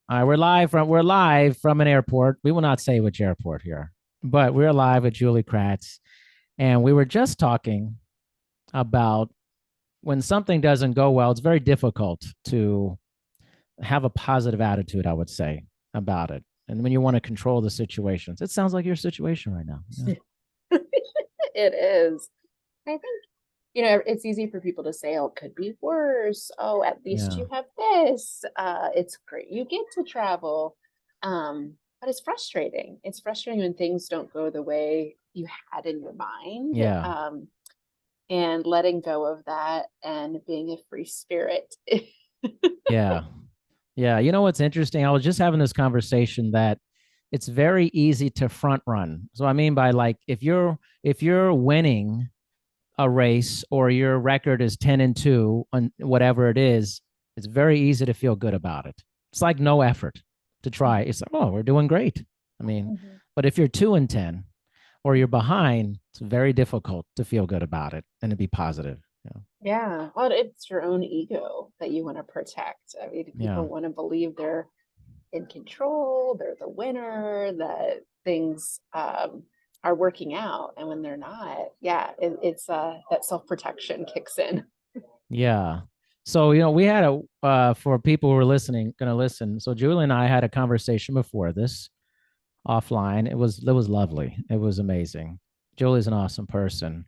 All right, we're live from an airport. We will not say which airport here, but we're live with Julie Kratz, and we were just talking about when something doesn't go well, it's very difficult to have a positive attitude, I would say, about it. And when you want to control the situations, it sounds like your situation right now. Yeah. It is. I think, it's easy for people to say, oh, it could be worse. Oh, at least Yeah. you have this. It's great. You get to travel. But it's frustrating. It's frustrating when things don't go the way you had in your mind. Yeah. And letting go of that and being a free spirit. Yeah. Yeah. You know what's interesting? I was just having this conversation that it's very easy to front run. So I mean by like if you're winning a race or your record is 10-2 on whatever it is, it's very easy to feel good about it. It's like no effort to try. It's like, oh, we're doing great. I mean, Mhm. but if you're 2-10 or you're behind, it's very difficult to feel good about it and to be positive. Yeah. Yeah. Well, it's your own ego that you want to protect. I mean, Yeah. people want to believe they're in control, they're the winner, that things are working out. And when they're not, yeah, it's that self-protection kicks in. Yeah. So, we had for people who are going to listen. So Julie and I had a conversation before this offline. It was lovely. It was amazing. Julie's an awesome person.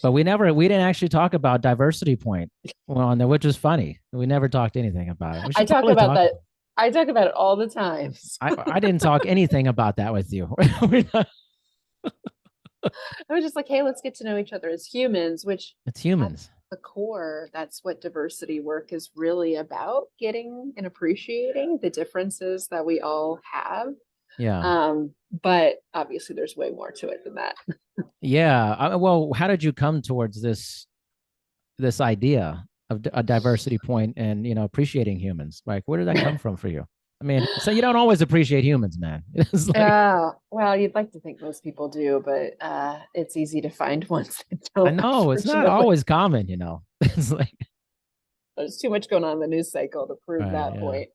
But we didn't actually talk about diversity point on there, which is funny. We never talked anything about it. We I should talk totally about talk. that. I talk about it all the time. I didn't talk anything about that with you. I was just like, hey, let's get to know each other as humans, which It's at humans. the core, that's what diversity work is really about, getting and appreciating the differences that we all have. Yeah. But obviously there's way more to it than that. Yeah. Well, how did you come towards this idea of a diversity point and appreciating humans? Like, where did that come from for you? I mean, so you don't always appreciate humans, man. It's like Well, you'd like to think most people do, but it's easy to find ones that I don't, know it's not unfortunately. always common. It's like There's too much going on in the news cycle to prove right, that yeah. point.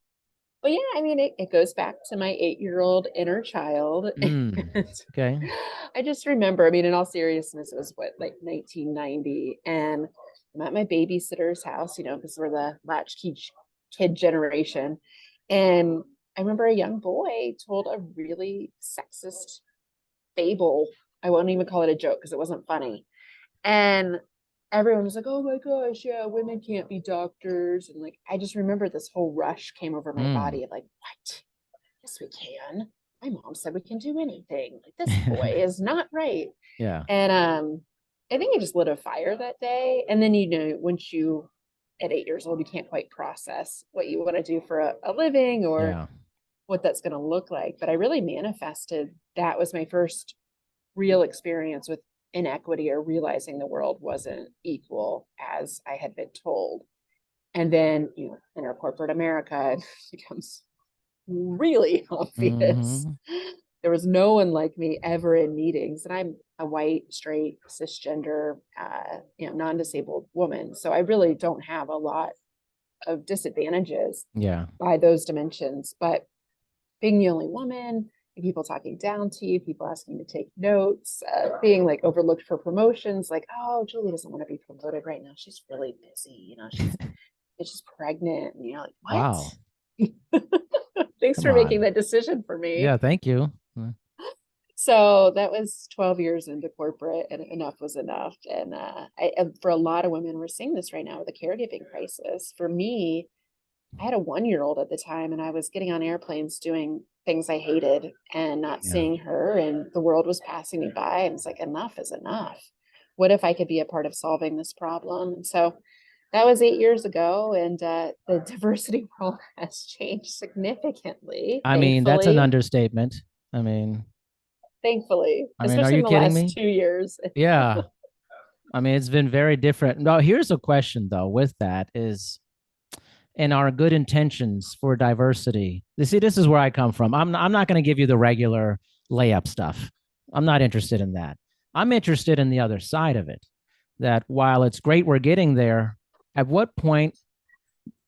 But yeah, I mean, it goes back to my 8-year-old inner child. Okay. I just remember, I mean, in all seriousness, it was what, like 1990. And I'm at my babysitter's house, because we're the latchkey kid generation. And I remember a young boy told a really sexist fable. I won't even call it a joke because it wasn't funny. And everyone was like, oh my gosh, yeah, women can't be doctors. And like, I just remember this whole rush came over my Mm. body of like, what? Yes, we can. My mom said we can do anything. Like, this boy is not right. Yeah. And I think it just lit a fire that day. And then, once you at 8 years old, you can't quite process what you want to do for a living or Yeah. what that's going to look like. But I really manifested that was my first real experience with inequity or realizing the world wasn't equal as I had been told. And then, in our corporate America, it becomes really obvious. Hmm. There was no one like me ever in meetings, and I'm a white, straight, cisgender, non-disabled woman. So I really don't have a lot of disadvantages Yeah. by those dimensions. But being the only woman, people talking down to you, people asking to take notes, being like overlooked for promotions, like, oh, Julie doesn't want to be promoted right now. She's really busy, she's pregnant, and you're like, Wow. what? Thanks Come for making on. that decision for me. Yeah. Thank you. So that was 12 years into corporate, and enough was enough. And for a lot of women, we're seeing this right now with the caregiving crisis. For me, I had a 1-year-old at the time, and I was getting on airplanes doing things I hated and not Yeah. seeing her, and the world was passing me by. And it's like, enough is enough. What if I could be a part of solving this problem? And so that was 8 years ago, and the diversity world has changed significantly, I mean, that's an thankfully. understatement. I mean, Thankfully, are especially in you the kidding last me? 2 years. Yeah. I mean, it's been very different. No, here's a question though with that is in our good intentions for diversity. You see, this is where I come from. I'm not going to give you the regular layup stuff. I'm not interested in that. I'm interested in the other side of it. That while it's great we're getting there, at what point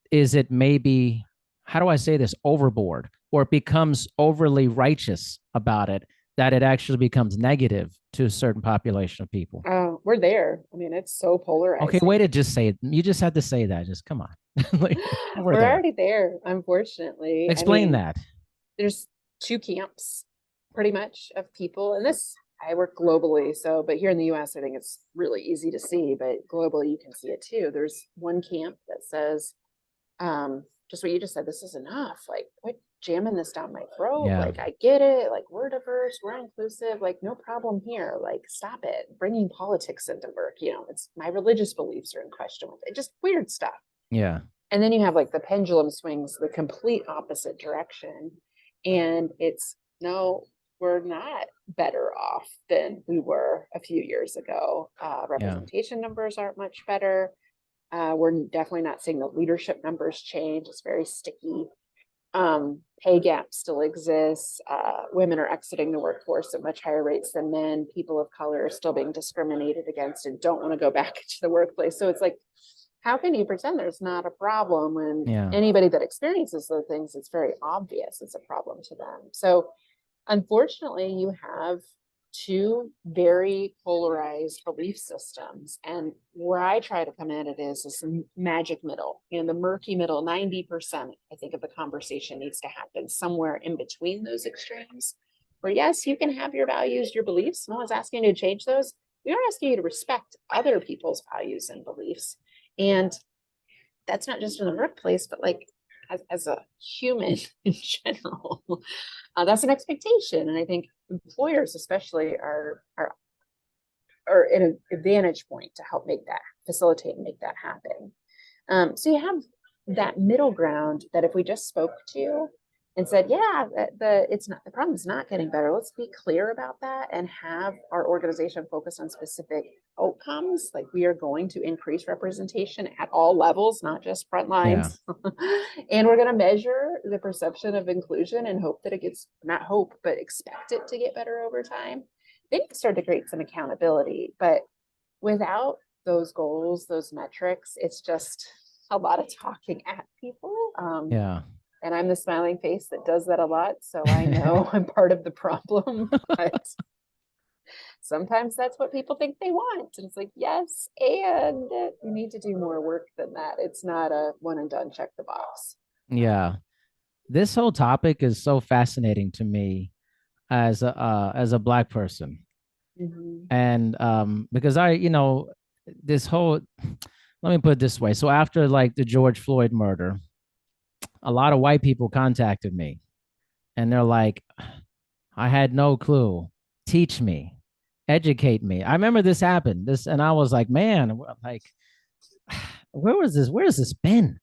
is it maybe how do I say this, overboard, or it becomes overly righteous about it, that it actually becomes negative to a certain population of people. Oh, we're there. I mean, it's so Okay, way polarizing. to just say it. You just had to say that. Just come on. Like, we're We're there. already there, unfortunately. I Explain mean, that. there's two camps pretty much of people, and this, I work globally, so but here in the US I think it's really easy to see, but globally you can see it too. There's one camp that says, just what you just said, this is enough. Like, quit jamming this down my throat. Yeah. Like, I get it. Like, we're diverse, we're inclusive. Like, no problem here. Like, stop it. Bringing politics into work. You know, it's my religious beliefs are in question with it. Just weird stuff. Yeah. And then you have like the pendulum swings the complete opposite direction. And it's no, we're not better off than we were a few years ago. Yeah. Representation numbers aren't much better. We're definitely not seeing the leadership numbers change. It's very sticky. Pay gap still exists. Women are exiting the workforce at much higher rates than men. People of color are still being discriminated against and don't want to go back to the workplace. So it's like, how can you pretend there's not a problem when Yeah. anybody that experiences those things, it's very obvious it's a problem to them. So unfortunately, you have two very polarized belief systems. And where I try to come at it is this magic middle, you know, the murky middle, 90%, I think, of the conversation needs to happen somewhere in between those extremes. Where, yes, you can have your values, your beliefs. No one's asking you to change those. We are asking you to respect other people's values and beliefs. And that's not just in the workplace, but like as a human in general. That's an expectation. And I think employers especially are in an advantage point to help make that, facilitate and make that happen. So you have that middle ground that if we just spoke to and said, yeah, the problem is not getting better. Let's be clear about that and have our organization focus on specific outcomes. Like, we are going to increase representation at all levels, not just front Yeah. lines. And we're going to measure the perception of inclusion and hope that it gets, not hope, but expect it to get better over time. Then you start to create some accountability. But without those goals, those metrics, it's just a lot of talking at people. Yeah. And I'm the smiling face that does that a lot. So I know I'm part of the problem, but sometimes that's what people think they want. And it's like, yes, and you need to do more work than that. It's not a one and done, check the box. Yeah. This whole topic is so fascinating to me as a black person. Mm-hmm. And because this whole, let me put it this way. So after like the George Floyd murder, a lot of white people contacted me and they're like, I had no clue. Teach me, educate me. I remember this happened. This, and I was like, man, like, where has this been?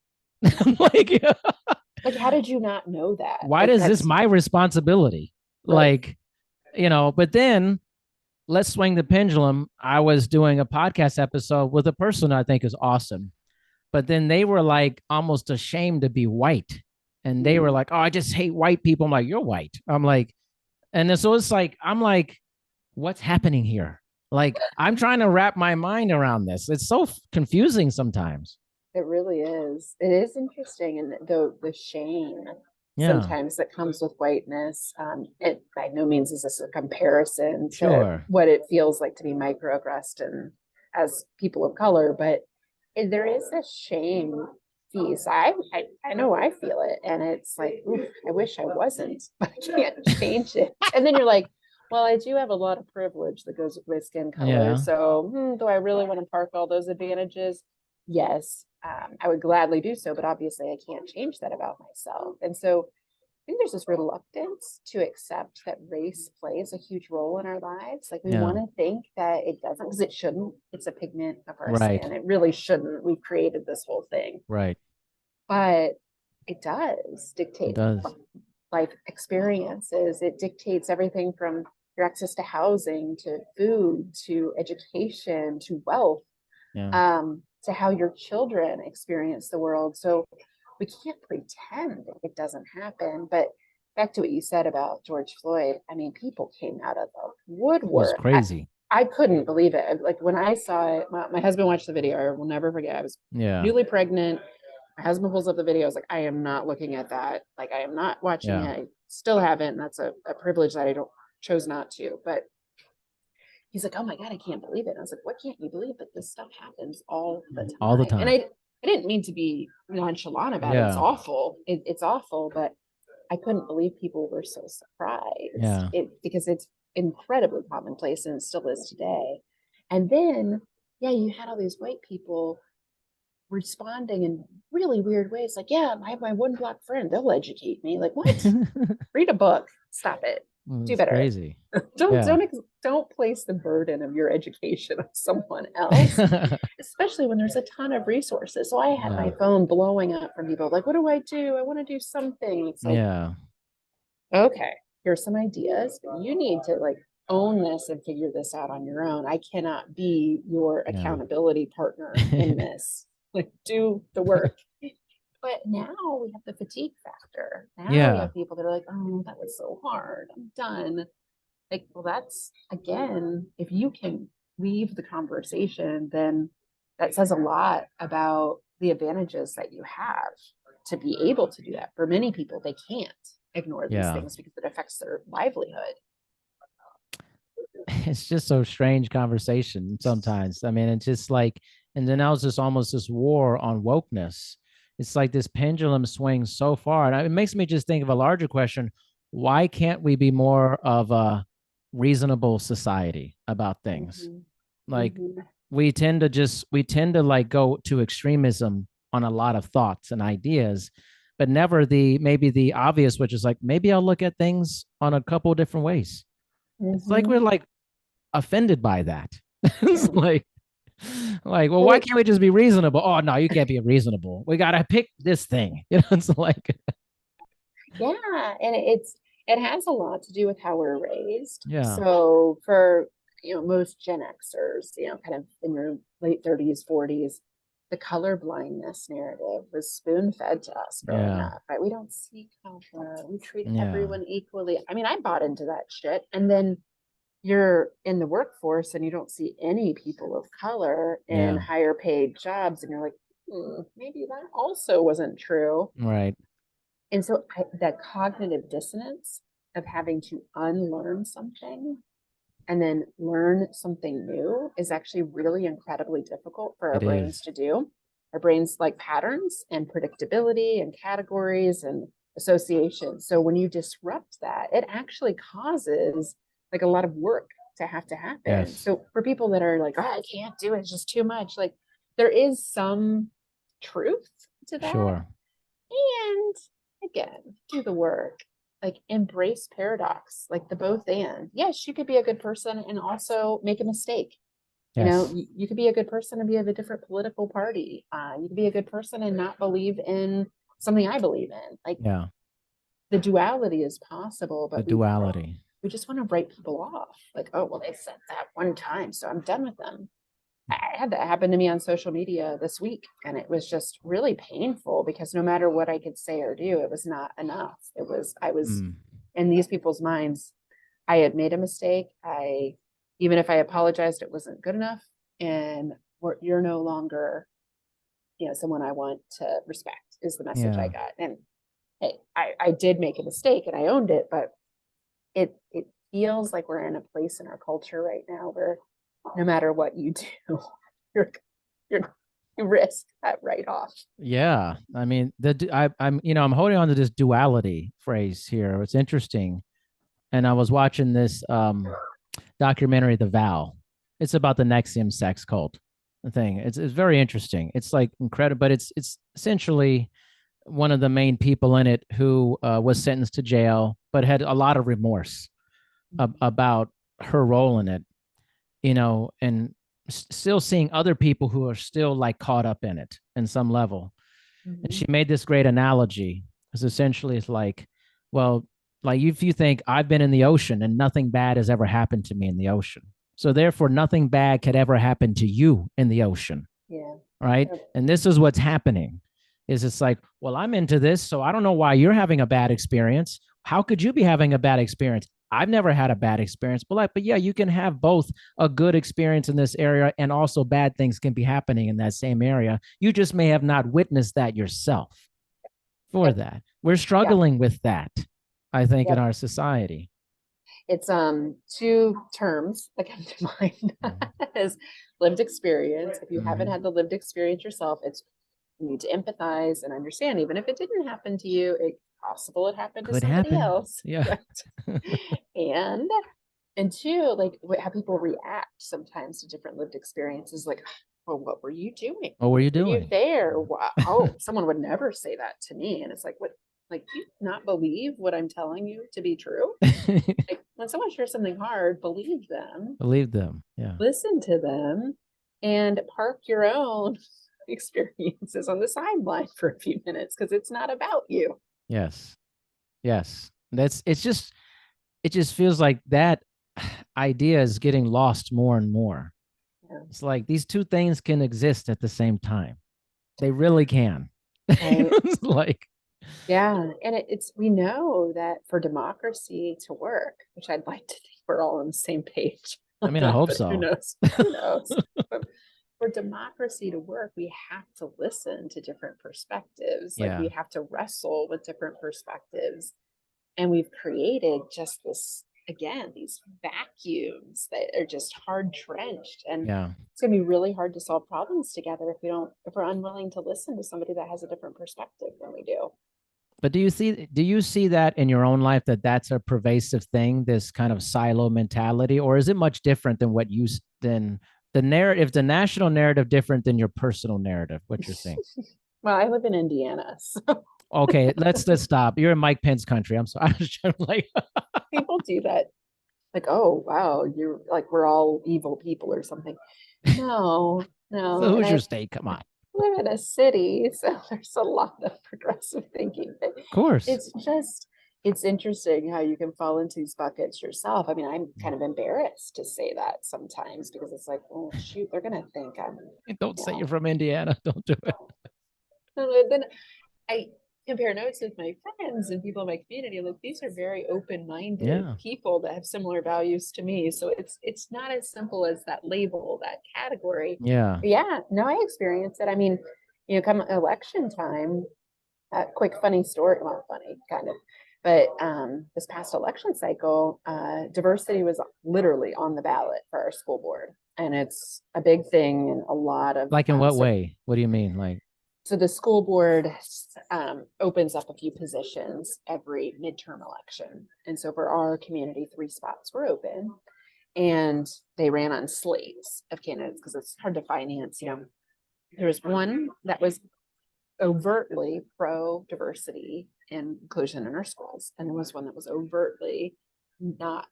Like, Like, how did you not know that? why Like, is this that's my responsibility? right. Like, but then let's swing the pendulum. I was doing a podcast episode with a person I think is awesome, but then they were like almost ashamed to be white. And they were like, oh, I just hate white people. I'm like, you're white. I'm like, and then, so it's like, I'm like, what's happening here? Like, I'm trying to wrap my mind around this. It's so confusing sometimes. It really is. It is interesting, and the shame Yeah, sometimes that comes with whiteness. It by no means is this a comparison to sure. what it feels like to be microaggressed and as people of color, but there is this shame piece. I know I feel it, and it's like, oof, I wish I wasn't, but I can't change it. And then you're like, well, I do have a lot of privilege that goes with my skin color. Yeah, So, do I really want to park all those advantages? Yes, I would gladly do so, but obviously I can't change that about myself. And so I think there's this reluctance to accept that race plays a huge role in our lives. Like, we yeah, want to think that it doesn't, because it shouldn't. It's a pigment of our right, skin. It really shouldn't. We've created this whole thing, right. but it does It dictate does. life experiences. It dictates everything from your access to housing, to food, to education, to wealth, Yeah, to how your children experience the world. So we can't pretend it doesn't happen. But back to what you said about George Floyd, I mean, people came out of the it was woodwork. crazy. I couldn't believe it. Like, when I saw it, my husband watched the video. I will never forget. I was Yeah, newly pregnant. My husband pulls up the video. I was like, I am not looking at that. Like, I am not watching Yeah. it. I still haven't. And that's a privilege that I don't chose not to. But he's like, oh my God, I can't believe it. And I was like, what can't you believe that this stuff happens all the All the time? And time. I didn't mean to be nonchalant about it. It's Yeah. awful. It's awful, but I couldn't believe people were so surprised. Yeah. Because it's incredibly commonplace and it still is today. And then, yeah, you had all these white people responding in really weird ways. Like, yeah, I have my one black friend. They'll educate me. Like, what? Read a book. Stop it. Do It's better. crazy. don't Yeah. don't place the burden of your education on someone else, especially when there's a ton of resources. So I had my Yeah. phone blowing up from people like, what do I do? I want to do something. It's like, Yeah. okay, here's some ideas, but you need to like own this and figure this out on your own. I cannot be your Yeah. accountability partner in this. Like, do the work. But now we have the fatigue factor. Now we Yeah. have people that are like, oh, that was so hard. I'm done. Like, well, that's again, if you can leave the conversation, then that says a lot about the advantages that you have to be able to do that. For many people, they can't ignore these Yeah. things because it affects their livelihood. It's just so strange conversation sometimes. I mean, it's just like, and then now it's just almost this war on wokeness. It's like this pendulum swings so far. And it makes me just think of a larger question. Why can't we be more of a reasonable society about things? Like we tend to like go to extremism on a lot of thoughts and ideas, but never maybe the obvious, which is like, maybe I'll look at things on a couple of different ways. It's like we're like offended by that. It's well, why can't we just be reasonable? Oh no, you can't be reasonable. We gotta pick this thing. It's like yeah, and it has a lot to do with how we're raised. Yeah. So for most Gen Xers, kind of in your late 30s, 40s, the color blindness narrative was spoon fed to us growing up, right? We don't see color. We treat everyone equally. I mean, I bought into that shit. And then you're in the workforce and you don't see any people of color in higher paid jobs. And you're like, maybe that also wasn't true. Right. And so that cognitive dissonance of having to unlearn something and then learn something new is actually really incredibly difficult for our brains to do. Our brains like patterns and predictability and categories and associations. So when you disrupt that, it actually causes like a lot of work to happen. Yes. So for people that are like, oh, I can't do it, it's just too much. Like there is some truth to that. Sure. And again, do the work. Like embrace paradox, like the both and. Yes, you could be a good person and also make a mistake. Yes. You could be a good person and be of a different political party. You could be a good person and not believe in something I believe in. Like the duality is possible, but the duality. We just want to write people off. Like, oh, well, they said that one time, so I'm done with them. I had that happen to me on social media this week, and it was just really painful because no matter what I could say or do, it was not enough. I was in these people's minds, I had made a mistake. Even if I apologized, it wasn't good enough. And you're no longer, someone I want to respect is the message I got. And hey, I did make a mistake and I owned it, but it feels like we're in a place in our culture right now where no matter what you do, you risk that write-off. Yeah. I mean, I'm holding on to this duality phrase here. It's interesting. And I was watching this documentary, The Vow. It's about the NXIVM sex cult thing. It's very interesting. It's like incredible, but it's essentially one of the main people in it who was sentenced to jail, but had a lot of remorse about her role in it, and still seeing other people who are still like caught up in it in some level. And she made this great analogy. Because essentially it's like, well, like if you think I've been in the ocean and nothing bad has ever happened to me in the ocean, so therefore nothing bad could ever happen to you in the ocean. Yeah. Right. And this is what's happening. It's like, well, I'm into this, so I don't know why you're having a bad experience. How could you be having a bad experience? I've never had a bad experience, but yeah, you can have both a good experience in this area and also bad things can be happening in that same area. You just may have not witnessed that yourself for Yep. that. We're Yeah. struggling with that, I think, in Yep. our society. It's two terms that come to mind is lived experience. If you haven't Mm-hmm. had the lived experience yourself, it's you need to empathize and understand, even if it didn't happen to you, it's possible it happened to Could somebody happen. else. Yeah. Right. And and two, like how people react sometimes to different lived experiences, like, well, what were you doing? What were you Were you doing? there? Wow. Oh, someone would never say that to me. And it's like, what, like, do you not believe what I'm telling you to be true? Like when someone shares something hard, believe them, Believe them. Yeah. listen to them, and park your own experiences on the sideline for a few minutes because it's not about you. Yes. Yes. It just feels like that idea is getting lost more and more. Yeah. It's like these two things can exist at the same time. They really can. Right. It's like, Yeah. And it's, we know that for democracy to work, which I'd like to think we're all on the same page I on mean, I that, hope but who so. knows? Who knows? But for democracy to work, we have to listen to different perspectives. Like Yeah. we have to wrestle with different perspectives. And we've created just this, again, these vacuums that are just hard trenched. And Yeah. it's going to be really hard to solve problems together if we're unwilling to listen to somebody that has a different perspective than we do. But do you see that in your own life that that's a pervasive thing, this kind of silo mentality, or is it much different than what you than the narrative, the national narrative different than your personal narrative? What you're saying? Well, I live in Indiana, so Okay, let's stop. You're in Mike Pence country. I'm sorry. I was trying to like, people do that. Like, oh, wow, you're like, we're all evil people or something. No, so no. And who's your I state? Come on. live in a city, so there's a lot of progressive thinking. But Of course. it's just, it's interesting how you can fall into these buckets yourself. I mean, I'm kind of embarrassed to say that sometimes because it's like, oh shoot, they're gonna think I'm, Don't you say you're know. from Indiana. Don't do it. Then I compare notes with my friends and people in my community. Like these are very open-minded Yeah. people that have similar values to me. So it's not as simple as that label, that category. Yeah. But yeah, no, I experience it. I mean, come election time, quick funny story, well, funny kind of. But this past election cycle, diversity was literally on the ballot for our school board, and it's a big thing in a lot of. Like in what way? What do you mean? Like, So the school board opens up a few positions every midterm election, and so for our community, 3 spots were open, and they ran on slates of candidates because it's hard to finance. There was one that was overtly pro diversity and inclusion in our schools, and there was one that was overtly not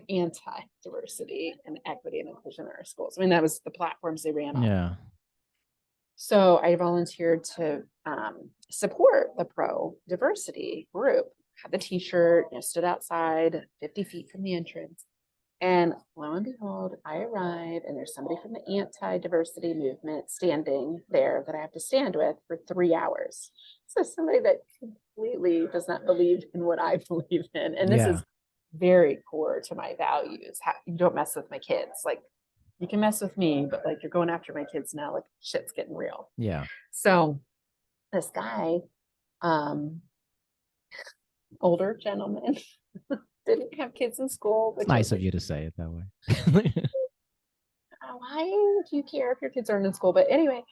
anti diversity and equity and inclusion in our schools. I mean, that was the platforms they ran on. yeah. So I volunteered to support the pro diversity group. Had the T-shirt, stood outside 50 feet from the entrance. And lo and behold, I arrive and there's somebody from the anti-diversity movement standing there that I have to stand with for 3 hours. So somebody that completely does not believe in what I believe in. And this Yeah. is very core to my values. You don't mess with my kids. Like you can mess with me, but like you're going after my kids now, like shit's getting real. Yeah. So this guy, um, older gentleman, didn't have kids in school, It's which I was nice of like, you to say it that way. why do you care if your kids aren't in school? But anyway,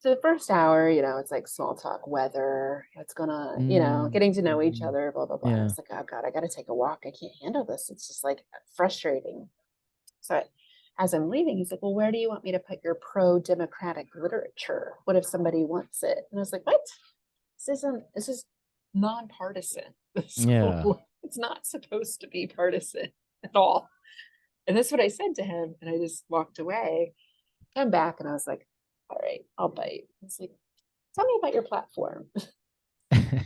so the first hour, it's like small talk, weather, what's gonna, Mm, getting to know each mhm. other, blah, blah, blah. And I Yeah. was like, oh God, I gotta take a walk. I can't handle this. It's just like frustrating. So as I'm leaving, he's like, well, where do you want me to put your pro-democratic literature? What if somebody wants it? And I was like, what? This is nonpartisan. Yeah. It's not supposed to be partisan at all. And that's what I said to him. And I just walked away, come back, and I was like, all right, I'll bite. It's like, tell me about your platform. It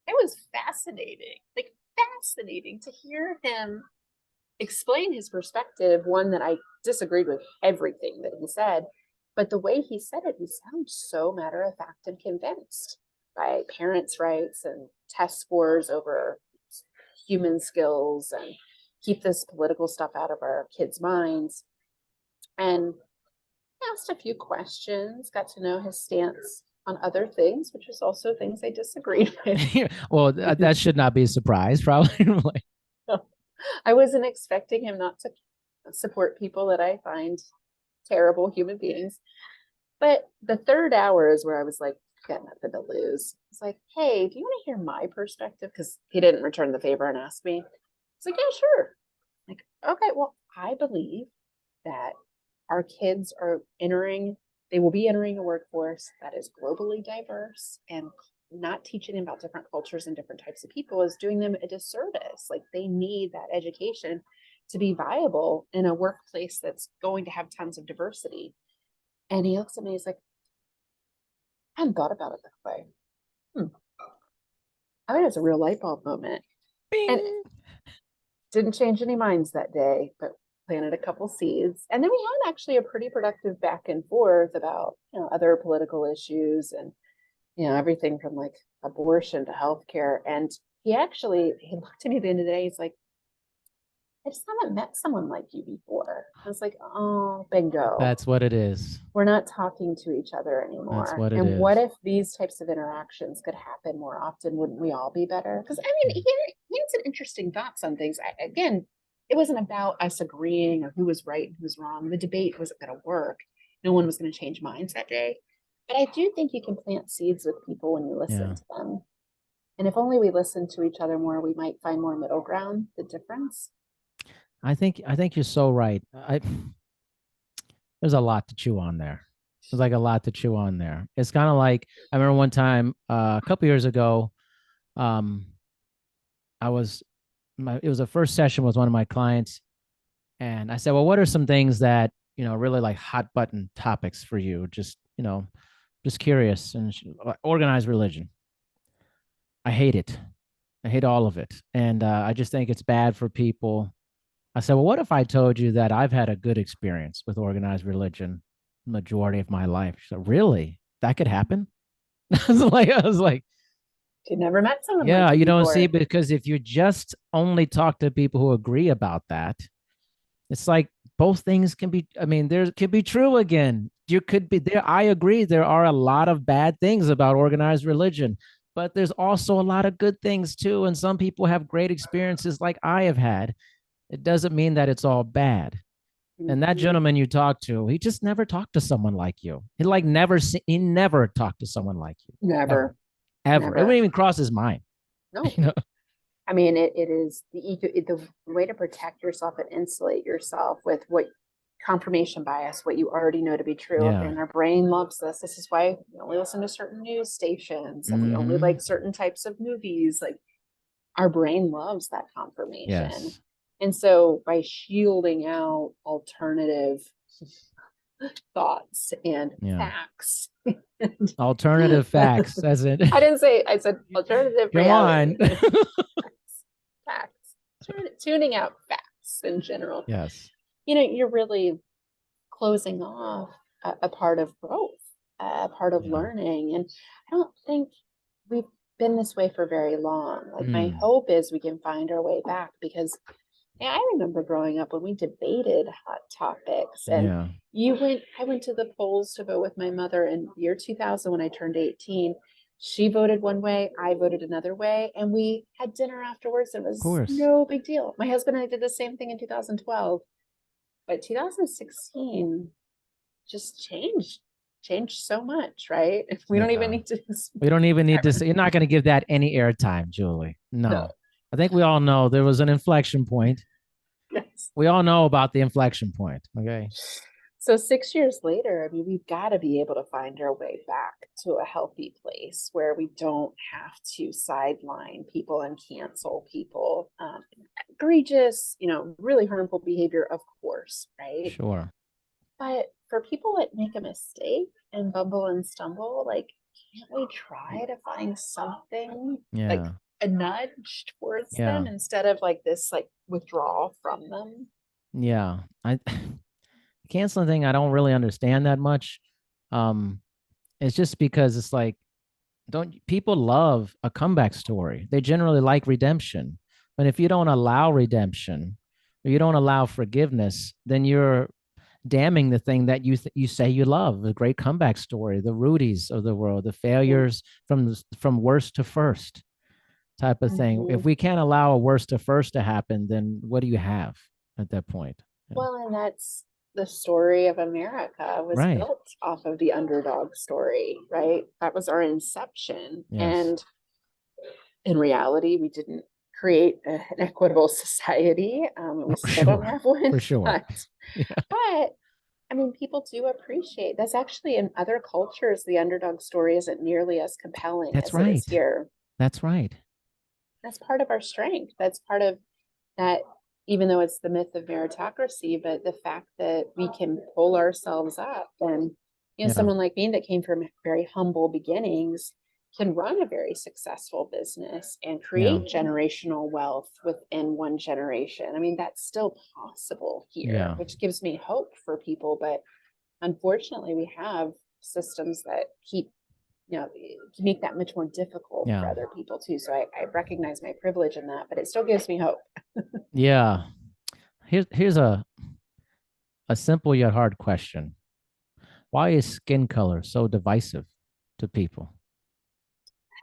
was fascinating, like fascinating to hear him explain his perspective. One that I disagreed with everything that he said, but the way he said it, he sounds so matter of fact and convinced by parents' rights and test scores over human skills and keep this political stuff out of our kids' minds. And asked a few questions, got to know his stance on other things, which is also things I disagreed with. Well, that should not be a surprise, probably. I wasn't expecting him not to support people that I find terrible human beings. But the third hour is where I was like, got nothing to lose. It's like, hey, do you want to hear my perspective? Because he didn't return the favor and ask me. It's like, yeah, sure. Like, okay, well, I believe that our kids are they will be entering a workforce that is globally diverse, and not teaching them about different cultures and different types of people is doing them a disservice. Like, they need that education to be viable in a workplace that's going to have tons of diversity. And he looks at me, he's like, I hadn't thought about it that way. I mean, it's a real light bulb moment. Bing. And didn't change any minds that day, but planted a couple seeds. And then we had actually a pretty productive back and forth about, other political issues and, everything from like abortion to healthcare. And he looked at me at the end of the day, he's like, I just haven't met someone like you before. I was like, oh, bingo. That's what it is. We're not talking to each other anymore. That's what it and is. What if these types of interactions could happen more often? Wouldn't we all be better? Because he had some interesting thoughts on things. Again, it wasn't about us agreeing or who was right and who was wrong. The debate wasn't going to work. No one was going to change minds that day. But I do think you can plant seeds with people when you listen to them. And if only we listen to each other more, we might find more middle ground, the difference. I think you're so right. There's a lot to chew on there. There's like a lot to chew on there. It's kind of like, I remember one time a couple years ago, it was the first session with one of my clients, and I said, well, what are some things that, really like hot button topics for you? Just, just curious. And organized religion. I hate it. I hate all of it. And I just think it's bad for people. I said, well, what if I told you that I've had a good experience with organized religion majority of my life? She said, really? That could happen? I was like, you never met someone. Yeah, you don't see, because if you just only talk to people who agree about that, it's like both things can be, there could be true again. You could be there. I agree. There are a lot of bad things about organized religion, but there's also a lot of good things too. And some people have great experiences like I have had. It doesn't mean that it's all bad. And that gentleman you talked to, he just never talked to someone like you. He never talked to someone like you. Never. Ever. Never. It wouldn't even cross his mind. No. It is the way to protect yourself and insulate yourself with what confirmation bias, what you already know to be true. Yeah. And our brain loves this. This is why we only listen to certain news stations and we only like certain types of movies. Like, our brain loves that confirmation. Yes. And so by shielding out alternative thoughts and facts. Alternative facts. That's it. I said alternative Come on. Facts. Tuning out facts in general. Yes. You're really closing off a part of growth, a part of learning. And I don't think we've been this way for very long. Like, my hope is we can find our way back, because I remember growing up when we debated hot topics, and I went to the polls to vote with my mother in year 2000 when I turned 18. She voted one way, I voted another way, and we had dinner afterwards. It was no big deal. My husband and I did the same thing in 2012, but 2016 just changed so much, right? We don't even need to say, you're not going to give that any airtime, Julie. No. I think we all know there was an inflection point. Yes. We all know about the inflection point. Okay. So 6 years later, we've got to be able to find our way back to a healthy place where we don't have to sideline people and cancel people. Egregious, really harmful behavior, of course, right? Sure. But for people that make a mistake and bumble and stumble, like, can't we try to find something like a nudge towards them instead of like this like withdrawal from them? Yeah. Canceling thing, I don't really understand that much. It's just because it's like, people love a comeback story. They generally like redemption. And if you don't allow redemption, or you don't allow forgiveness, then you're damning the thing that you say you love, the great comeback story, the Rudies of the world, the failures from worst to first type of thing. If we can't allow a worst to first to happen, then what do you have at that point? Yeah. Well, and that's the story of America was Right. built off of the underdog story, right? That was our inception. Yes. And in reality, we didn't create an equitable society. We For still don't sure. have one, For sure. Yeah. but I mean, people do appreciate that's actually in other cultures, the underdog story isn't nearly as compelling That's as it is right. here. That's right. That's part of our strength. That's part of that, even though it's the myth of meritocracy, but the fact that we can pull ourselves up and, Yeah. someone like me that came from very humble beginnings can run a very successful business and create generational wealth within one generation. I mean, that's still possible here, Yeah. which gives me hope for people. But unfortunately, we have systems that keep make that much more difficult for Yeah. other people too. So I recognize my privilege in that, but it still gives me hope. Yeah. Here's a simple yet hard question. Why is skin color so divisive to people?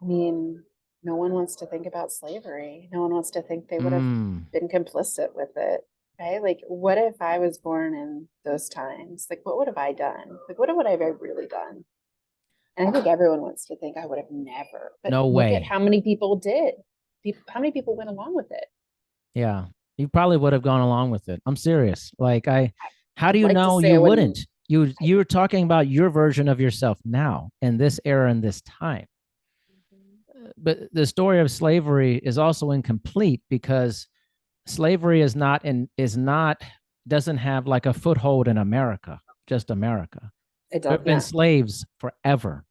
I mean, no one wants to think about slavery. No one wants to think they would have Mm, been complicit with it. Right? Like, what if I was born in those times? Like, what would have I done? Like, what would I have really done? And I think everyone wants to think I would have never. But no look at way. how many people did. How many people went along with it? Yeah. You probably would have gone along with it. I'm serious. How do I'd you like to know say I you wouldn't. wouldn't? You're talking about your version of yourself now in this era and this time. But the story of slavery is also incomplete because slavery is not doesn't have like a foothold in America, just America. It There does, have been yeah. slaves forever.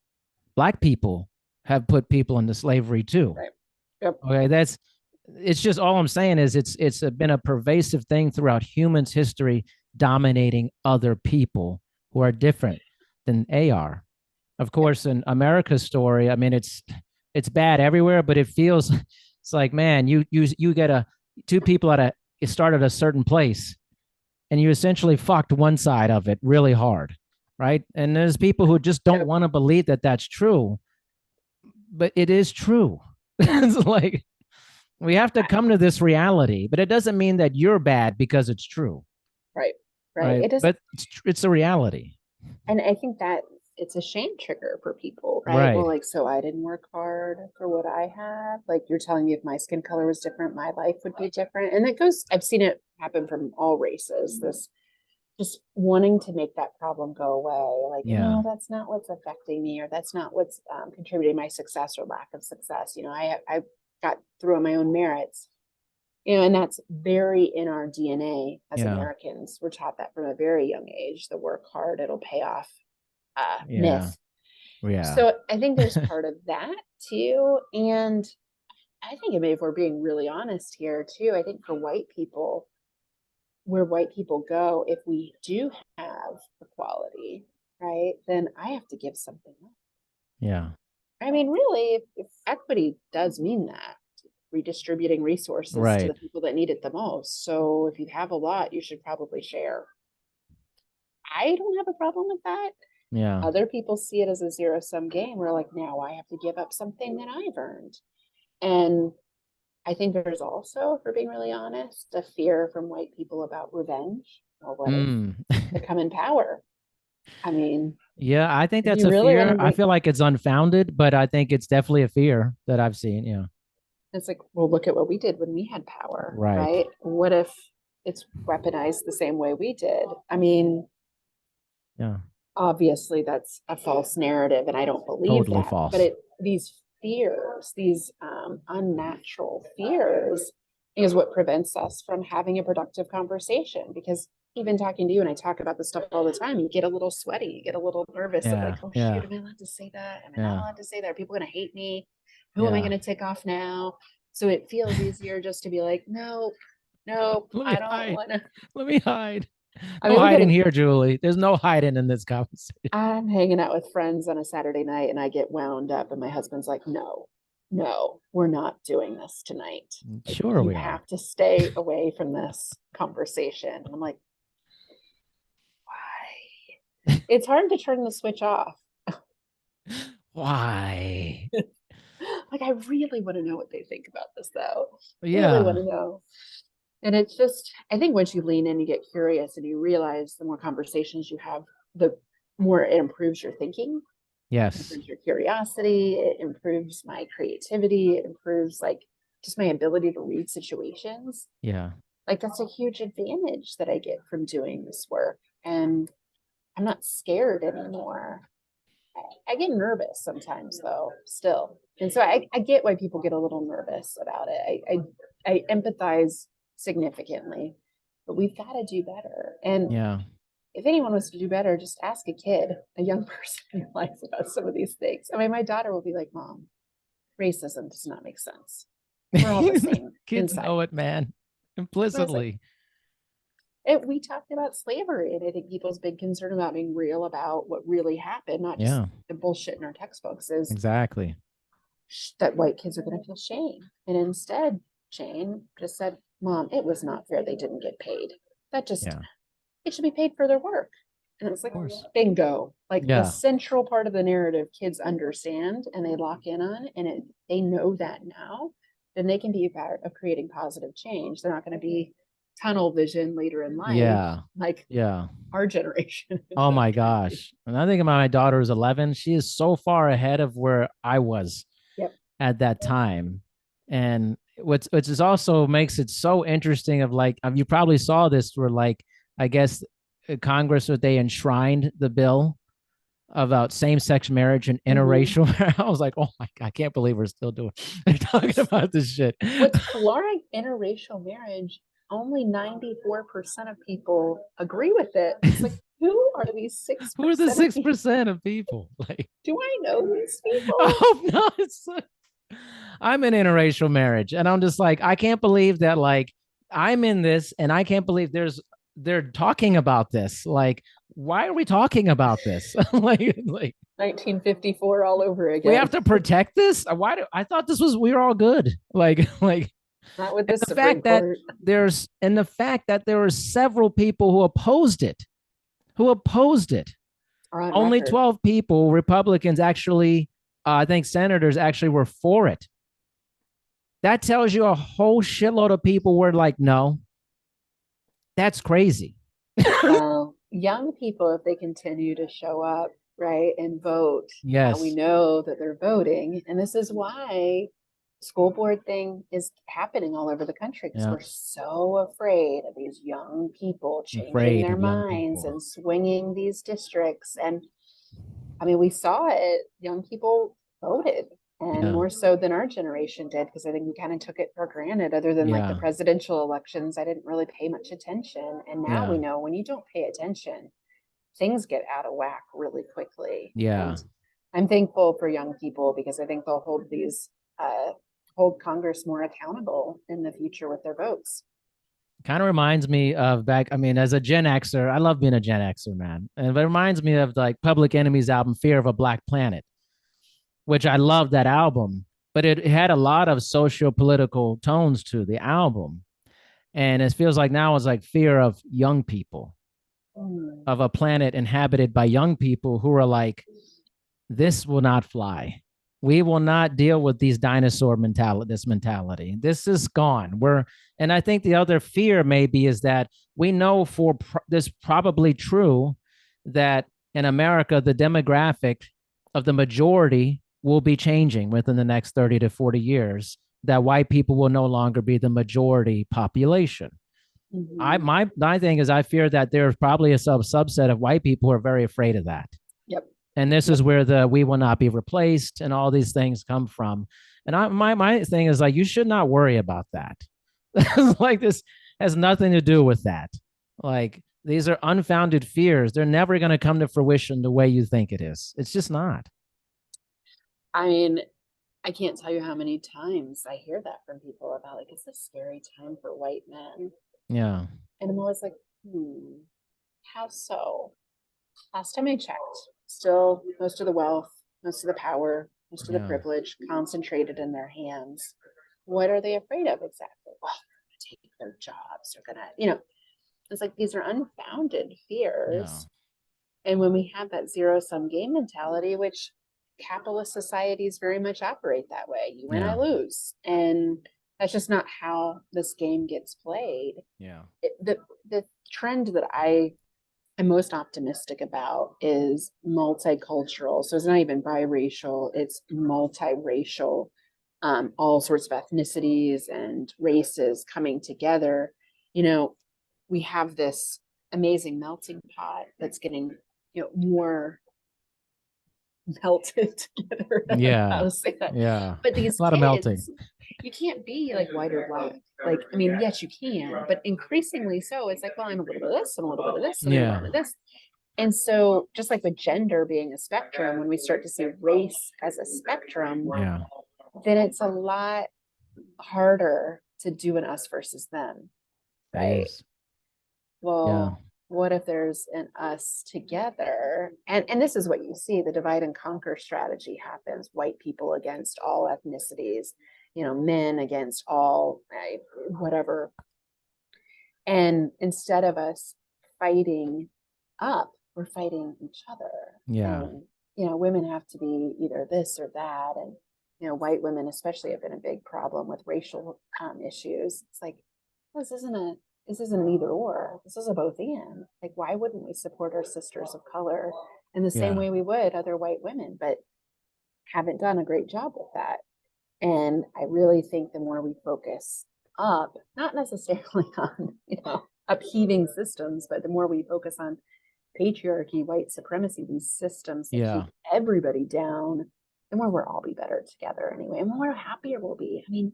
Black people have put people into slavery too. Right. Yep. Okay, it's just all I'm saying is it's been a pervasive thing throughout humans' history, dominating other people who are different than they are. Of course, in America's story, I mean it's bad everywhere, but it feels it's like, man, you get two people you start at a certain place and you essentially fucked one side of it really hard, right? And there's people who just don't Yep. want to believe that that's true, but it is true. It's like we have to come to this reality, but it doesn't mean that you're bad because it's true, Right. Right. right? It doesn't. But it's a reality, And I think that it's a shame trigger for people, right? Well, right? like, so I didn't work hard for what I have. Like, you're telling me if my skin color was different, my life would be different. And I've seen it happen from all races. This just wanting to make that problem go away. Like, Yeah, no, that's not what's affecting me, or that's not what's contributing my success or lack of success. I got through on my own merits. And that's very in our DNA as yeah, Americans. We're taught that from a very young age, the work hard, it'll pay off yeah, myth. yeah, So I think there's part of that too. And I think, if we're being really honest here too, I think for white people, where white people go, if we do have equality, right, then I have to give something up. yeah, I mean, really, if equity does mean that, redistributing resources to the right, people that need it the most. So if you have a lot, you should probably share. I don't have a problem with that. yeah, Other people see it as a zero sum game. We're like, now I have to give up something that I've earned. And I think there's also, if we're being really honest, a fear from white people about revenge. Or what if mm. they come in power? I mean, Yeah. I think if that's you a really want fear. to I bring, feel like it's unfounded, but I think it's definitely a fear that I've seen. Yeah, it's like, well, look at what we did when we had power, right. right? What if it's weaponized the same way we did? I mean, Yeah, obviously that's a false narrative and I don't believe totally that, but false. these fears, these unnatural fears, is what prevents us from having a productive conversation. Because even talking to you, and I talk about this stuff all the time, you get a little sweaty, you get a little nervous of like, Yeah, oh shoot, yeah, am I allowed to say that, am I not yeah, allowed to say that, are people going to hate me, who am I yeah. going to tick off now? So it feels easier just to be like, no, no, Let me I don't hide. want to. Let me hide. I No mean, hiding here, Julie. There's no hiding in this conversation. I'm hanging out with friends on a Saturday night and I get wound up, and my husband's like, no, no, we're not doing this tonight. Like, Sure you we are. have to stay away from this conversation. And I'm like, why? It's hard to turn the switch off. Why? Like, I really want to know what they think about this, though. Really want Yeah. to know. And it's just, I think once you lean in, you get curious and you realize the more conversations you have, the more it improves your thinking, it Yes. improves your curiosity, it improves my creativity, it improves like just my ability to read situations. Yeah. Like, that's a huge advantage that I get from doing this work. And I'm not scared anymore. I get nervous sometimes though, still. And so I get why people get a little nervous about it. I empathize significantly, but we've got to do better. And Yeah. if anyone wants to do better, just ask a kid, a young person in your life about some of these things. I mean, my daughter will be like, Mom, racism does not make sense. We're all the same Kids inside. know it, man. Implicitly. We talked about slavery, and I think people's big concern about being real about what really happened, not just Yeah. the bullshit in our textbooks, is Exactly. that white kids are going to feel shame. And instead, Jane just said, Mom, it was not fair they didn't get paid. That just, Yeah. it should be paid for their work. And it's like, Of course. bingo. Like, the Yeah. central part of the narrative kids understand and they lock in on, and they know that now, then they can be a part of creating positive change. They're not going to be tunnel vision later in life, Yeah. like Yeah. our generation. Oh my gosh. And I think about my daughter who's 11. She is so far ahead of where I was Yep. at that time. And which is also makes it so interesting of like, you probably saw this where like, I guess Congress, where they enshrined the bill about same-sex marriage and interracial marriage. I was like, oh my God, I can't believe we're still doing they're talking about this shit. With Florida interracial marriage, only 94% of people agree with it. It's like, who are these 6%? Who are the 6% of people? Like, do I know these people? oh no, I'm in interracial marriage, and I'm just like, I can't believe that. Like, I'm in this, and I can't believe they're talking about this. Like, why are we talking about this? like 1954 all over again. we have to protect this. Why do I thought this was we were all good? Like not with this the Supreme fact that Court. there were several people who opposed it, only Record. 12 people, Republicans actually, I think senators actually were for it. That tells you a whole shitload of people were like, no, that's crazy. Well, young people, if they continue to show up, right, and vote, Yes. we know that they're voting. And this is why school board thing is happening all over the country, because we're so afraid of these young people changing their minds and swinging these districts. And I mean, we saw it. Young people voted, and more so than our generation did, because I think we kind of took it for granted. Other than like the presidential elections, I didn't really pay much attention. And now we know when you don't pay attention, things get out of whack really quickly. Yeah. And I'm thankful for young people, because I think they'll hold Congress more accountable in the future with their votes. Kind of reminds me of back, I mean, as a Gen Xer, I love being a Gen Xer, man. And it reminds me of like Public Enemy's album, Fear of a Black Planet, which I love that album, but it had a lot of socio-political tones to the album. And it feels like now it's like fear of young people, of a planet inhabited by young people who are like, this will not fly. We will not deal with these dinosaur mentality. This is gone. And I think the other fear maybe is that we know for this probably true that in America, the demographic of the majority will be changing within the next 30 to 40 years, that white people will no longer be the majority population. My thing is, I fear that there's probably a subset of white people who are very afraid of that. Yep. And this is where the we will not be replaced and all these things come from. And my thing is like, you should not worry about that. Like, this has nothing to do with that. Like, these are unfounded fears. They're never going to come to fruition the way you think it is. It's just not. I mean, I can't tell you how many times I hear that from people about like, it's a scary time for white men. Yeah. And I'm always like, how so? Last time I checked, still most of the wealth, most of the power, most of the privilege concentrated in their hands. What are they afraid of exactly? Well, they're going to take their jobs. They're going to, it's like these are unfounded fears. And when we have that zero-sum game mentality, which capitalist societies very much operate that way, you win, I lose. And that's just not how this game gets played. The trend that I'm most optimistic about is multicultural. So it's not even biracial, it's multiracial, all sorts of ethnicities and races coming together. We have this amazing melting pot that's getting, more melted together. Yeah. But these a lot kids, of melting. You can't be like white or black. Like, I mean, yes, you can, but increasingly so. It's like, well, I'm a little bit of this and a little bit of this and a little bit of this. And so just like with gender being a spectrum, when we start to see race as a spectrum, then it's a lot harder to do an us versus them. Right. Well, what if there's an us together? And this is what you see, the divide and conquer strategy happens. White people against all ethnicities, men against all, whatever. And instead of us fighting up, we're fighting each other. And, women have to be either this or that. And, white women especially have been a big problem with racial issues. It's like, well, this isn't an either or. This is a both and. Like, why wouldn't we support our sisters of color in the same way we would other white women, but haven't done a great job with that. And I really think the more we focus up, not necessarily on, upheaving systems, but the more we focus on patriarchy, white supremacy, these systems that keep everybody down, the more we'll all be better together anyway. And the more happier we'll be. I mean,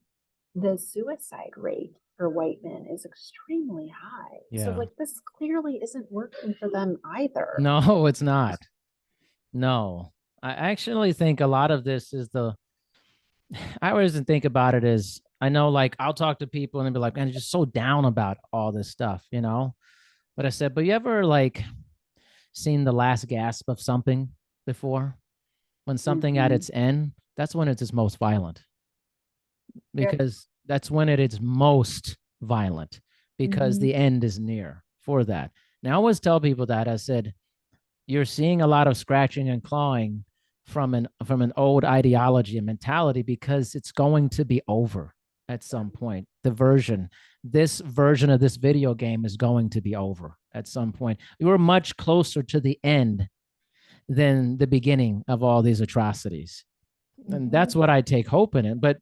the suicide rate for white men is extremely high. So like, this clearly isn't working for them either. No, it's not. No, I actually think a lot of this is I always think about it as, I know, like, I'll talk to people and they'll be like, man, I'm just so down about all this stuff, But I said, but you ever like seen the last gasp of something before? When something at its end, that's when it's its most violent. Because that's when it is most violent, because the end is near for that. Now, I always tell people that, I said, you're seeing a lot of scratching and clawing from an old ideology and mentality, because it's going to be over at some point. This version of this video game is going to be over at some point. We're much closer to the end than the beginning of all these atrocities. And that's what I take hope in it. But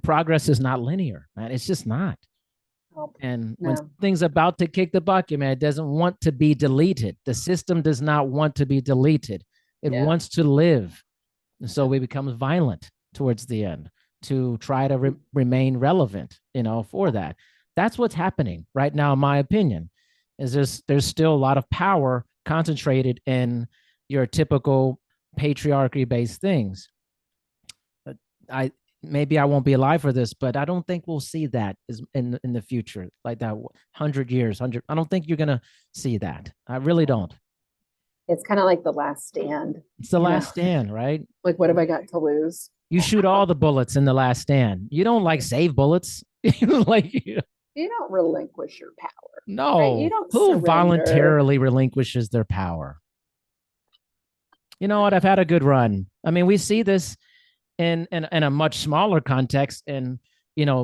progress is not linear, man. It's just not. And when something's about to kick the bucket, man, it doesn't want to be deleted. The system does not want to be deleted. It wants to live. And so we become violent towards the end to try to remain relevant, for that. That's what's happening right now, in my opinion, is there's still a lot of power concentrated in your typical patriarchy-based things. Maybe I won't be alive for this, but I don't think we'll see that in the future, like that 100 years. I don't think you're gonna see that. I really don't. It's kind of like The Last Stand. It's The Last Stand, right? Like, what have I got to lose? You shoot all the bullets in The Last Stand. You don't like save bullets. You don't relinquish your power. No. Right? You don't Who surrender. Voluntarily relinquishes their power? You know what? I've had a good run. I mean, we see this in a much smaller context, and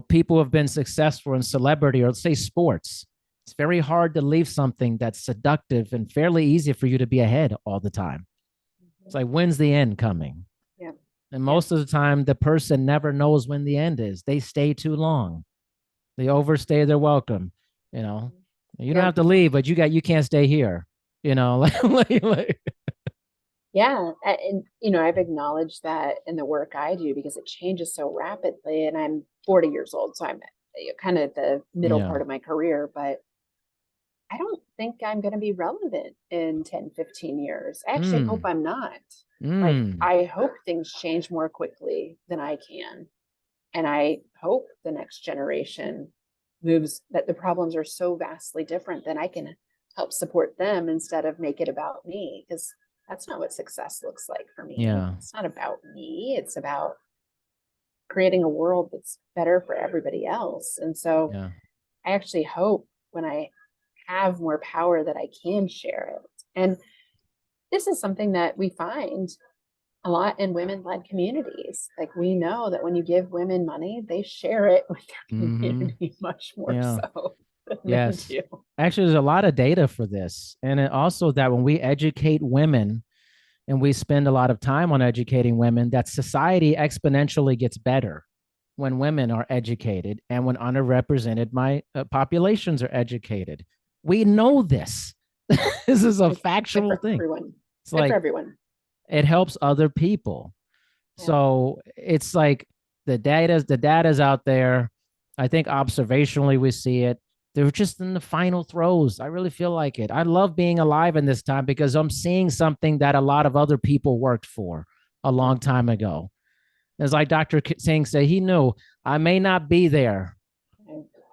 people have been successful in celebrity, or let's say sports. It's very hard to leave something that's seductive and fairly easy for you to be ahead all the time. It's like, when's the end coming? And most of the time, the person never knows when the end is. They stay too long. They overstay their welcome. You don't have to leave, but you can't stay here. Yeah. And, I've acknowledged that in the work I do, because it changes so rapidly. And I'm 40 years old, so I'm kind of at the middle part of my career, but I don't think I'm going to be relevant in 10, 15 years. I actually hope I'm not. Like, I hope things change more quickly than I can. And I hope the next generation moves, that the problems are so vastly different that I can help support them instead of make it about me. Because That's not what success looks like for me. Yeah. It's not about me. It's about creating a world that's better for everybody else. And so Yeah. I actually hope when I have more power that I can share it. And this is something that we find a lot in women-led communities. Like, we know that when you give women money, they share it with their Mm-hmm. community much more Yeah. so than men Yes. do. Actually, there's a lot of data for this. And it also that when we educate women and we spend a lot of time on educating women, that society exponentially gets better when women are educated and when underrepresented populations are educated. We know this. This is a It's good factual for thing. everyone. It's Good for like everyone. it helps other people. Yeah. So it's like the data's out there. I think observationally we see it. They're just in the final throes. I really feel like it. I love being alive in this time because I'm seeing something that a lot of other people worked for a long time ago. It's like Dr. Singh said, he knew I may not be there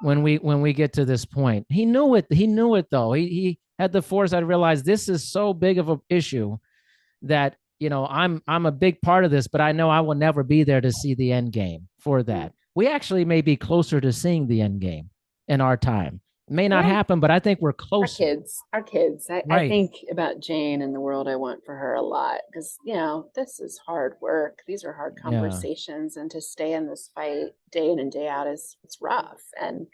when we get to this point. He knew it. He knew it though. He had the foresight to realize this is so big of an issue that I'm a big part of this, but I know I will never be there to see the end game for that. We actually may be closer to seeing the end game in our time. It may not Yeah. happen, but I think we're Our closer. kids, our kids. I Right. think about Jane and the world I want for her a lot because, this is hard work. These are hard Yeah. conversations. And to stay in this fight day in and day out it's rough. And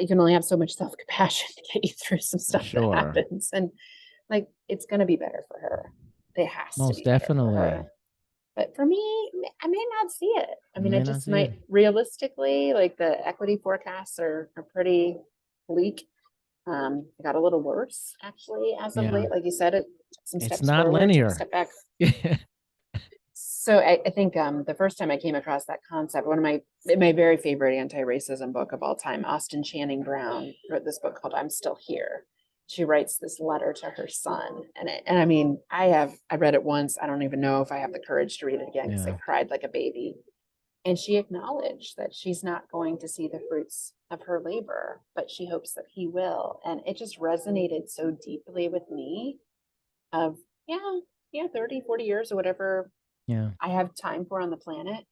you can only have so much self compassion to get you through some stuff that Sure. happens. And like, it's going to be better for her. It has to Most be better for definitely. her. But for me, I may not see it. I You mean, I may not just see it. might realistically, like the equity forecasts are pretty bleak. It got a little worse actually as of Yeah. late. Like you said, it took some It's steps not forward, took a linear. step back. So I think the first time I came across that concept, one of my very favorite anti-racism book of all time, Austin Channing Brown wrote this book called "I'm Still Here." She writes this letter to her son, and I mean, I read it once. I don't even know if I have the courage to read it again because I Yeah. cried like a baby. And she acknowledged that she's not going to see the fruits of her labor, but she hopes that he will. And it just resonated so deeply with me of, yeah, 30, 40 years or whatever Yeah. I have time for on the planet.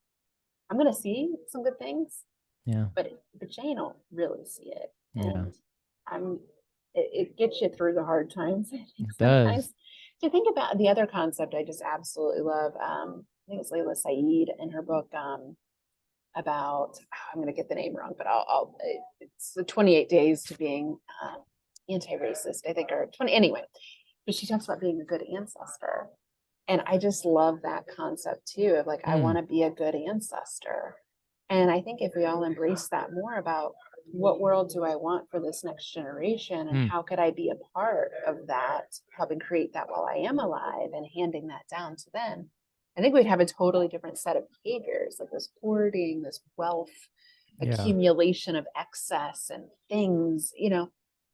I'm going to see some good things, Yeah. but Jane will really see it. Yeah. And I'm, it gets you through the hard times. I think It does. sometimes to think about the other concept I just absolutely love. I think it's Layla Saeed in her book, about, I'm going to get the name wrong, but it's the 28 days to being anti-racist, I think, or 20 anyway. But she talks about being a good ancestor. And I just love that concept too of like, I want to be a good ancestor. And I think if we all embrace that more about what world do I want for this next generation and how could I be a part of that, helping create that while I am alive and handing that down to them, I think we'd have a totally different set of behaviors, like this hoarding, this wealth, Yeah. accumulation of excess and things. I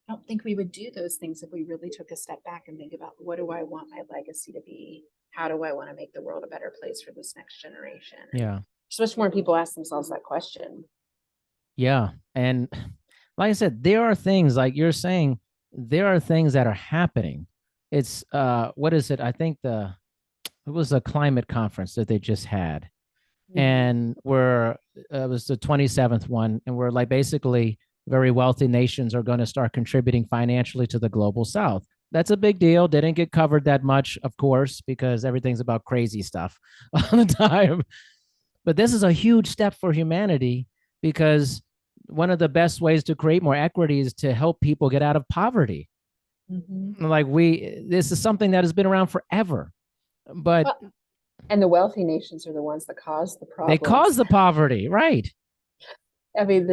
don't think we would do those things if we really took a step back and think about what do I want my legacy to be? How do I want to make the world a better place for this next generation? Yeah. So much more people ask themselves that question. Yeah. And like I said, there are things like you're saying, there are things that are happening. It's what is it? I think it was a climate conference that they just had. And it was the 27th one. And we're like basically very wealthy nations are going to start contributing financially to the global South. That's a big deal. Didn't get covered that much, of course, because everything's about crazy stuff all the time. But this is a huge step for humanity because one of the best ways to create more equity is to help people get out of poverty. Like this is something that has been around forever, but Well, and the wealthy nations are the ones that cause the they cause problems. the poverty, right? I mean,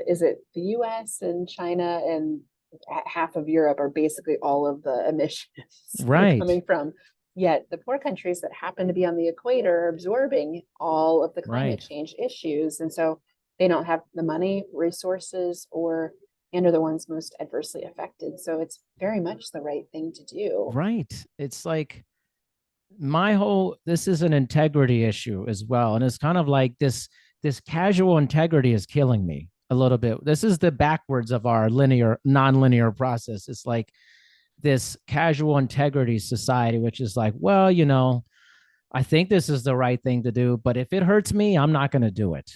is it the U.S. and China and half of Europe are basically all of the emissions that are Right. coming from? Yet the poor countries that happen to be on the equator are absorbing all of the climate Right. change issues, and so they don't have the money, resources, and are the ones most adversely affected. So it's very much the right thing to do. Right. It's like this is an integrity issue as well. And it's kind of like this casual integrity is killing me a little bit. This is the backwards of our non-linear process. It's like this casual integrity society, which is like, well, I think this is the right thing to do, but if it hurts me, I'm not going to do it.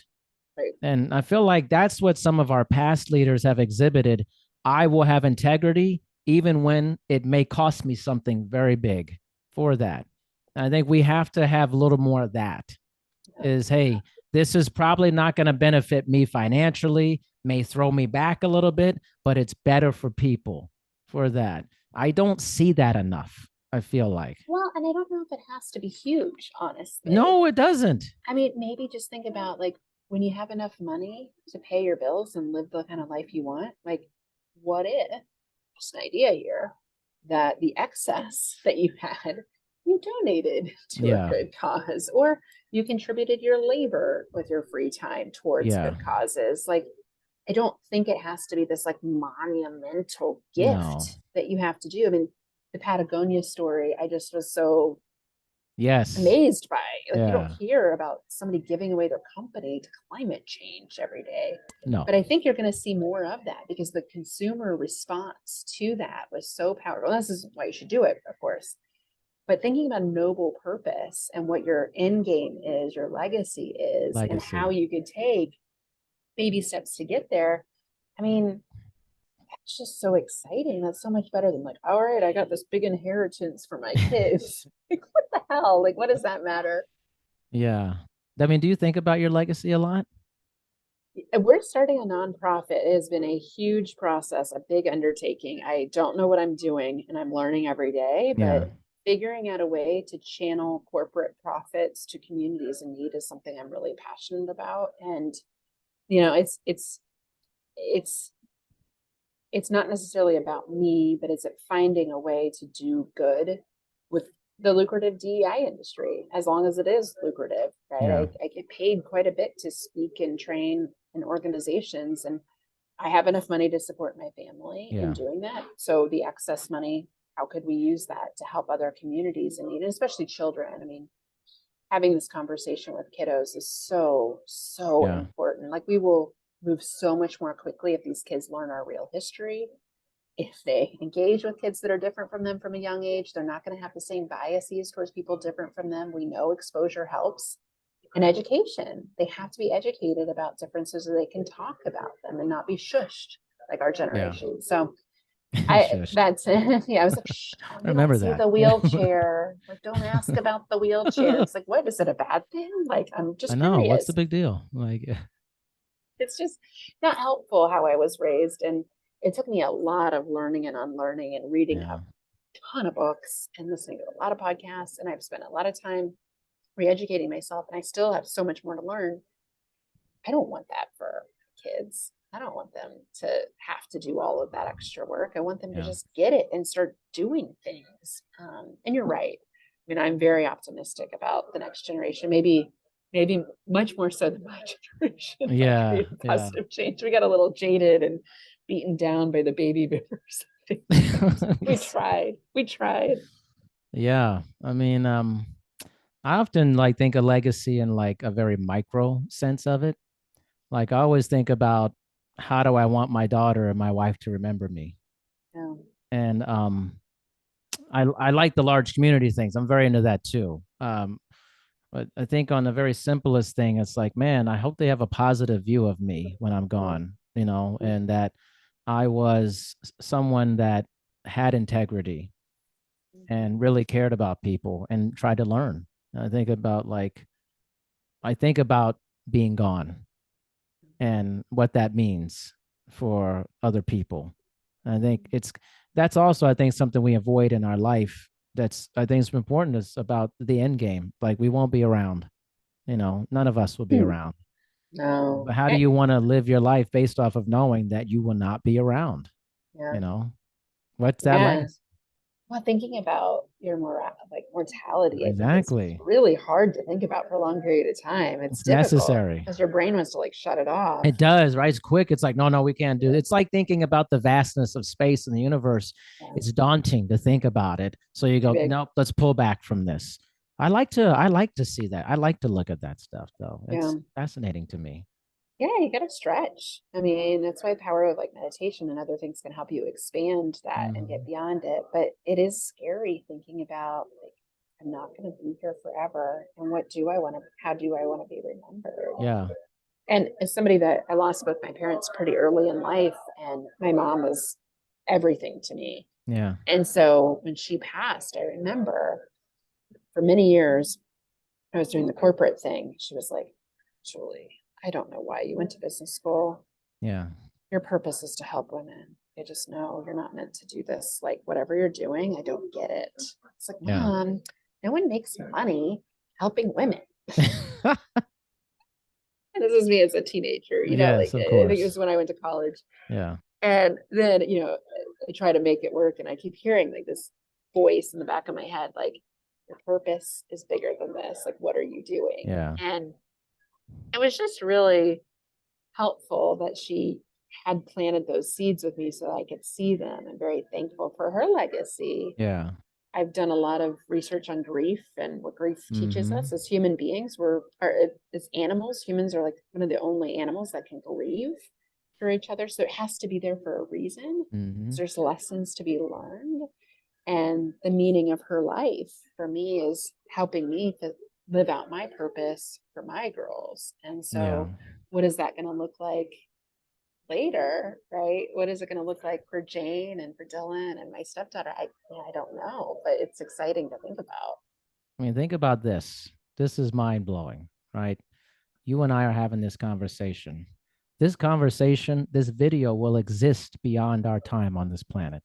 Right. And I feel like that's what some of our past leaders have exhibited. I will have integrity even when it may cost me something very big for that. I think we have to have a little more of that is, hey, this is probably not going to benefit me financially, may throw me back a little bit, but it's better for people for that. I don't see that enough, I feel like. Well, and I don't know if it has to be huge, honestly. No, it doesn't. I mean, maybe just think about like when you have enough money to pay your bills and live the kind of life you want, like what if, just an idea here, that the excess that you had, you donated to a good cause, or you contributed your labor with your free time towards good causes. Like, I don't think it has to be this like monumental gift that you have to do. I mean, the Patagonia story, I just was so amazed by. Like, you don't hear about somebody giving away their company to climate change every day. No. But I think you're going to see more of that because the consumer response to that was so powerful. This is why you should do it, of course. But thinking about noble purpose and what your end game is, your legacy is, and how you could take baby steps to get there. I mean, that's just so exciting. That's so much better than like, all right, I got this big inheritance for my kids. Like, what the hell? Like, what does that matter? Yeah. I mean, do you think about your legacy a lot? We're starting a nonprofit. It has been a huge process, a big undertaking. I don't know what I'm doing and I'm learning every day, but figuring out a way to channel corporate profits to communities in need is something I'm really passionate about. And, it's not necessarily about me, but it's finding a way to do good with the lucrative DEI industry, as long as it is lucrative, right? I get paid quite a bit to speak and train in organizations, and I have enough money to support my family in doing that. So the excess money, how could we use that to help other communities in need, and especially children? I mean, having this conversation with kiddos is so important. Like, we will move so much more quickly if these kids learn our real history. If they engage with kids that are different from them from a young age, they're not going to have the same biases towards people different from them. We know exposure helps. And education, they have to be educated about differences so they can talk about them and not be shushed like our generation. So that's it. I was like, shh, remember that. The wheelchair. Like, don't ask about the wheelchair. It's like, what is it, a bad thing? Like, I'm just curious. What's the big deal? Like, it's just not helpful how I was raised. And it took me a lot of learning and unlearning and reading a ton of books and listening to a lot of podcasts. And I've spent a lot of time re-educating myself, and I still have so much more to learn. I don't want that for kids. I don't want them to have to do all of that extra work. I want them to just get it and start doing things. And you're right. I mean, I'm very optimistic about the next generation. Maybe much more so than my generation. Positive change. We got a little jaded and beaten down by the baby boomers. We tried. Yeah. I mean, I often like think of legacy in like a very micro sense of it. Like, I always think about, how do I want my daughter and my wife to remember me? And I like the large community things. I'm very into that too. But I think on the very simplest thing, it's like, man, I hope they have a positive view of me when I'm gone, and that I was someone that had integrity and really cared about people and tried to learn. I think about being gone and what that means for other people. I think that's also, I think, something we avoid in our life. That's, I think, it's important. Is about the end game. Like, we won't be around, none of us will be around. No. But how do you want to live your life based off of knowing that you will not be around? What's that like? Well, thinking about your mortality, exactly, it's really hard to think about for a long period of time. It's necessary because your brain wants to like shut it off. It does, right? It's quick. It's like, no, we can't do it. It's like thinking about the vastness of space and the universe. It's daunting to think about it. So you go, nope, let's pull back from this. I like to see that. I like to look at that stuff, though. It's fascinating to me. Yeah, you got to stretch. I mean, that's why the power of like meditation and other things can help you expand that and get Mhm. beyond it. But it is scary thinking about like, I'm not going to be here forever. And what do I want to, how do I want to be remembered? Yeah. And as somebody that I lost both my parents pretty early in life, and my mom was everything to me. Yeah. And so when she passed, I remember for many years, I was doing the corporate thing. She was like, Julie, I don't know why you went to business school. Yeah. Your purpose is to help women. I just know you're not meant to do this. Like, whatever you're doing, I don't get it. It's like, Yeah. Mom, no one makes money helping women. And this is me as a teenager, like Yes, of I think it was course. when I went to college. Yeah. And then, I try to make it work, and I keep hearing like this voice in the back of my head, like, your purpose is bigger than this. Like, what are you doing? Yeah. And it was just really helpful that she had planted those seeds with me so I could see them. I'm very thankful for her legacy. Yeah. I've done a lot of research on grief and what grief teaches us Mhm. as human beings. As animals, humans are like one of the only animals that can grieve for each other. So it has to be there for a reason. Mhm. There's lessons to be learned. And the meaning of her life for me is helping me to live out my purpose for my girls. And Yeah. so, what is that going to look like later, right? What is it going to look like for Jane and for Dylan and my stepdaughter? I don't know, but it's exciting to think about. I mean, think about this. This is mind blowing, right? You and I are having this conversation. This conversation, this video will exist beyond our time on this planet.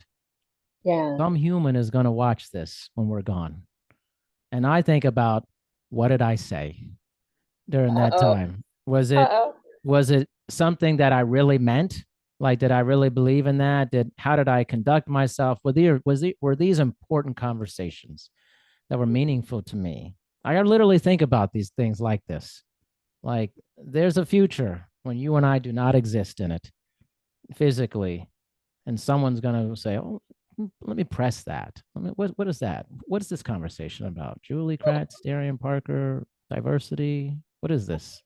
Yeah. Some human is going to watch this when we're gone. And I think about, what did I say during that Uh-oh. time? Uh-oh. Was it something that I really meant? Like, did I really believe in that? How did I conduct myself? Were these important conversations that were meaningful to me? I literally think about these things like this. Like, there's a future when you and I do not exist in it physically, and someone's gonna say, "Oh, let me press that. What is that? What is this conversation about? Julie Kratz, Darian Parker, diversity. What is this?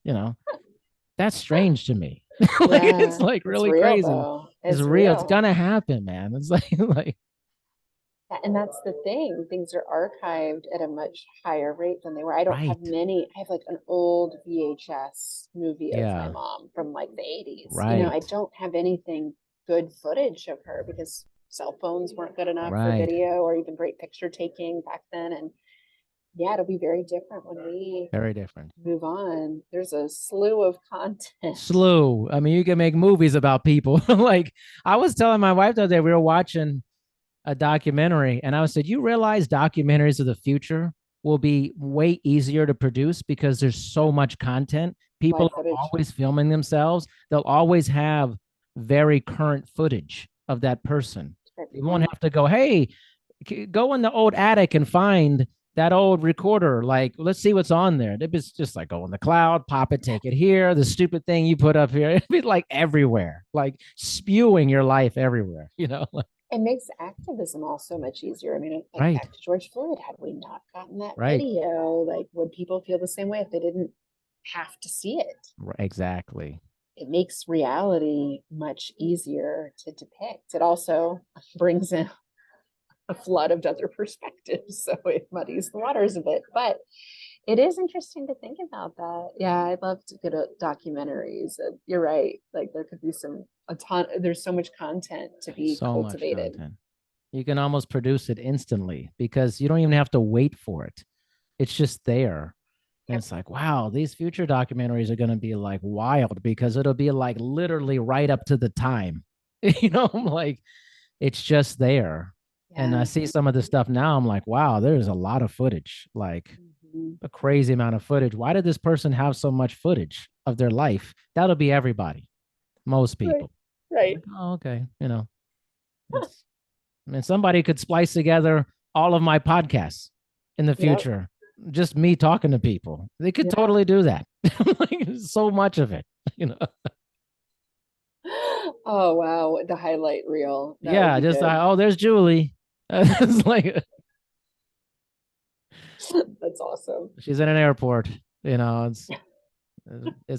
That's strange to me. Like, it's Yeah. like It's really real crazy. though. It's It's real. It's real. gonna happen, man. It's like And that's the thing. Things are archived at a much higher rate than they were. I don't have right. many. I have like an old VHS movie of my Yeah. mom from like the 80s. I Right. don't have anything good footage of her because cell phones weren't good enough for Right. video or even great picture taking back then. And yeah, it'll be very different when we Very different. move on. There's a slew of content. Slew. I mean, you can make movies about people. Like, I was telling my wife the other day, we were watching a documentary, and I said, you realize documentaries of the future will be way easier to produce because there's so much content. People Live are footage. always filming themselves. They'll always have very current footage of that person. Great You won't point. have to go, hey, go in the old attic and find that old recorder. Like, let's see what's on there. It's just like, go in the cloud, pop it, take it here. The stupid thing you put up here, it'd be like everywhere, like spewing your life everywhere. It makes activism all so much easier. I mean, like Right. back to George Floyd, had we not gotten that Right. video, like would people feel the same way if they didn't have to see it? Exactly. It makes reality much easier to depict. It also brings in a flood of other perspectives, so it muddies the waters a bit. But it is interesting to think about that. Yeah, I love to go to documentaries. You're right. Like there could be a ton. There's so much content to be So much cultivated. content. You can almost produce it instantly because you don't even have to wait for it. It's just there. And Yep. it's like, wow, these future documentaries are going to be like wild because it'll be like literally right up to the time. Like, it's just there. And I Yeah. see some of the stuff now. I'm like, wow, there's a lot of footage, like Mhm. a crazy amount of footage. Why did this person have so much footage of their life? That'll be everybody, most Right. people. Right. Like, oh, okay. It's, I mean, somebody could splice together all of my podcasts in the Yep. future, just me talking to people. They could Yeah. totally do that. Like, so much of it, you know. Oh wow, the highlight reel. That would Yeah, be just good. oh, there's Julie. It's like That's awesome. she's in an airport. It's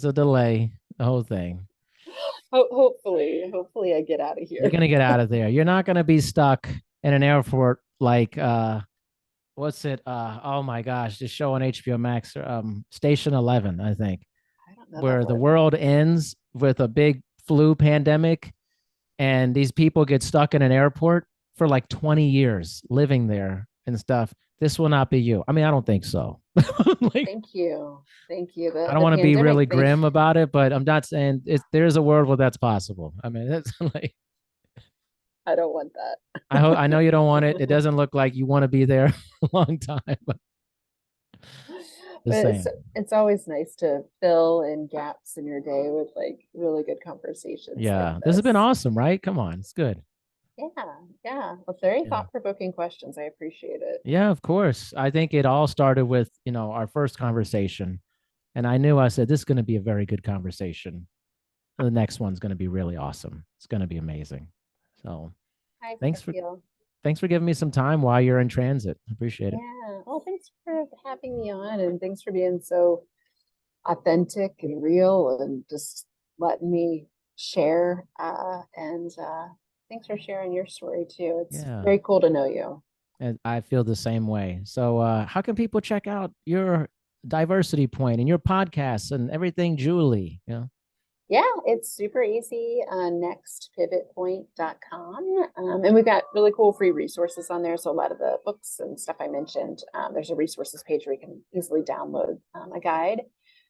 a delay. The whole thing. Hopefully I get out of You're here. gonna get out of there. You're not gonna be stuck in an airport like what's it? Oh my gosh, this show on HBO Max, Station 11, I think, I don't know that where the one. world ends with a big flu pandemic and these people get stuck in an airport for like 20 years living there and stuff. This will not be you. I mean, I don't think so. Like, Thank you. Thank you. I The don't the want to be pandemic really thing, grim about it, but I'm not saying there's a world where that's possible. I mean, that's like, I don't want that. I know you don't want it. It doesn't look like you want to be there a long time, but just But saying. it's always nice to fill in gaps in your day with like really good conversations like Yeah, this has been this. awesome, right? Come on, it's good. Yeah, yeah. Well, very Yeah. thought-provoking questions. I appreciate it. Yeah, of course. I think it all started with, our first conversation. And I knew I said, this is going to be a very good conversation. The next one's going to be really awesome. It's going to be amazing. So I thanks for feel. thanks for giving me some time while you're in transit. I appreciate it. Yeah. Well, thanks for having me on and thanks for being so authentic and real and just letting me share. And thanks for sharing your story too. It's Yeah. very cool to know you. And I feel the same way. So how can people check out your diversity point and your podcasts and everything, Julie? Yeah, it's super easy. Nextpivotpoint.com. And we've got really cool free resources on there. So a lot of the books and stuff I mentioned, there's a resources page where you can easily download a guide.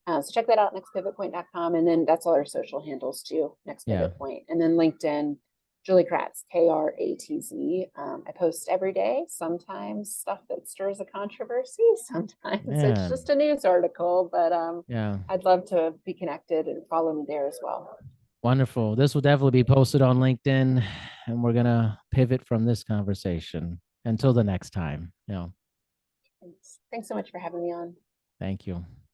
So check that out, nextpivotpoint.com. And then that's all our social handles too, Next Yeah. Pivot Point. And then LinkedIn, Julie Kratz, Kratz. I post every day, sometimes stuff that stirs a controversy, sometimes it's Yeah. just a news article, but Yeah. I'd love to be connected and follow me there as well. Wonderful. This will definitely be posted on LinkedIn, and we're gonna pivot from this conversation until the next time. Thanks so much for having me on. Thank you.